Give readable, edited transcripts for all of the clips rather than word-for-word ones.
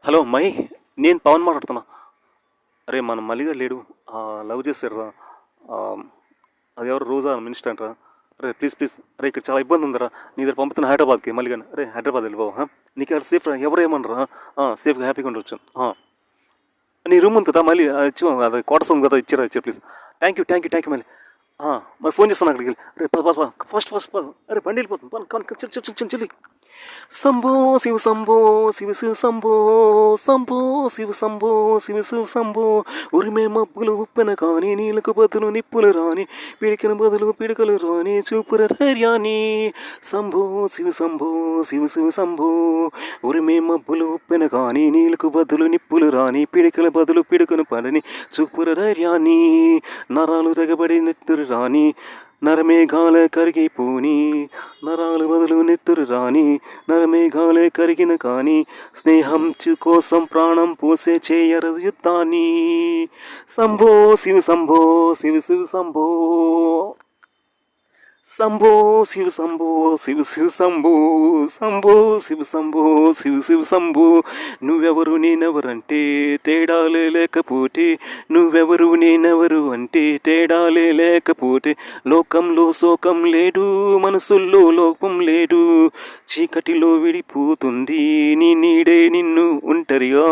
Hello my, నేను పవన్ మాట్లాడుతున్నా. అరే మన మల్లిగాడు లేడు, లవ్ చేశారా? అది ఎవరు రోజా మినిస్టర్ అంటారా? అరే ప్లీజ్ ప్లీజ్, అరే ఇక్కడ చాలా ఇబ్బంది ఉందరా, నీ దగ్గర పంపుతున్నా హైదరాబాద్కి మల్లిగాని. అరే హైదరాబాద్ వెళ్ళిపోవా? నీకు అక్కడ సేఫ్ రా, ఎవరు ఏమనరా? సేఫ్గా హ్యాపీగా ఉండొచ్చు. నీ రూమ్ ఉంది కదా మళ్ళీ ఇచ్చి, అది క్వార్టర్స్ ఉంది కదా, ఇచ్చారా please. Thank you thank you thank you మళ్ళీ. మరి ఫోన్ చేస్తాను అక్కడికి వెళ్ళి. అరే పద పద ఫస్ట్ ఫస్ట్ పద. అరే బండి వెళ్ళిపోతుంది, చెల్లి. శంభో శివ శంభో శివ శివ శంభో శంభో శివ శంభో శివ శివ శంభో. ఉరిమే మబ్బులు ఉప్పెన కానీ నీళ్ళకు బదులు నిప్పులు రాని, పిడికిన బదులు పిడికలు రాని చూపుర ధైర్యాన్ని. శంభో శివ శంభో శివ శివ శంభో. ఉరిమే మబ్బులు ఉప్పెన కానీ నీళ్ళకు బదులు నిప్పులు రాని, పిడికల బదులు పిడుకను పడని చూపుర ధైర్యాన్ని. నరాలు తెగబడి నెత్తురు రాని, నరమేఘాలే కరిగిపోని, నరాలు బదులు నెత్తురు రాని, నరమేఘాలే కరిగిన కానీ స్నేహం కోసం ప్రాణం పోసే చేయర యుద్ధాన్ని. శంభో శివ శంభో శివ శివ శంభో. శంభో శివ శంభో శివ శివ శంభో. శంభో శివ శంభో శివ శివ శంభో. నువ్వెవరు నేనెవరంటే తేడాలే లేకపోతే, నువ్వెవరు నేనెవరు అంటే తేడాలే లేకపోతే, లోకంలో శోకం లేడు మనసుల్లో లోపం లేదు, చీకటిలో విడిపోతుంది నీ నీడే నిన్ను ఒంటరిగా,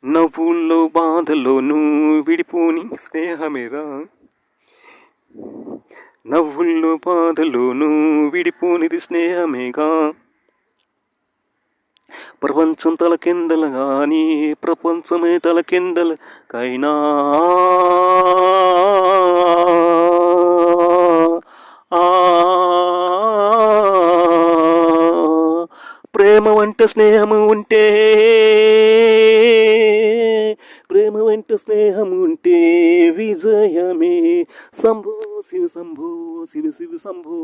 నవ్వుల్లో బాధలోనూ విడిపోని స్నేహమేరా, నవ్వుల్లో బాధలోనూ విడిపోనిది స్నేహమేగా. ప్రపంచం తలకిందల గాని ప్రపంచమే తలకిందల కైనా, ప్రేమ వంట స్నేహము ఉంటే, ప్రేమ వెంట స్నేహం ఉంటే విజయమే. శంభో శివ శంభో శివ శివ శంభో.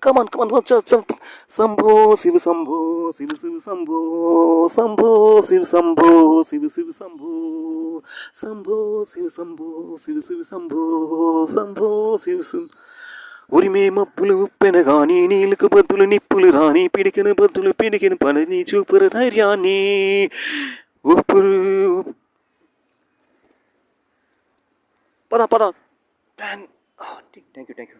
కమాన్ శంభో శివ శంభో శివ శివ శంభో. శంభో శివ శంభో శివ శివ శంభో. శంభో శివ శంభో శివ శివ శంభో. శంభో శివ శివ. ఉరిమే మప్పులు ఉప్పెన గాని నీళ్ళకు బద్దులు నిప్పులు రాని, పిడికిన బద్దులు పిడికిన పని చూపుర ధైర్యాన్ని. ఉప్పురు పద పద. Thank you thank you.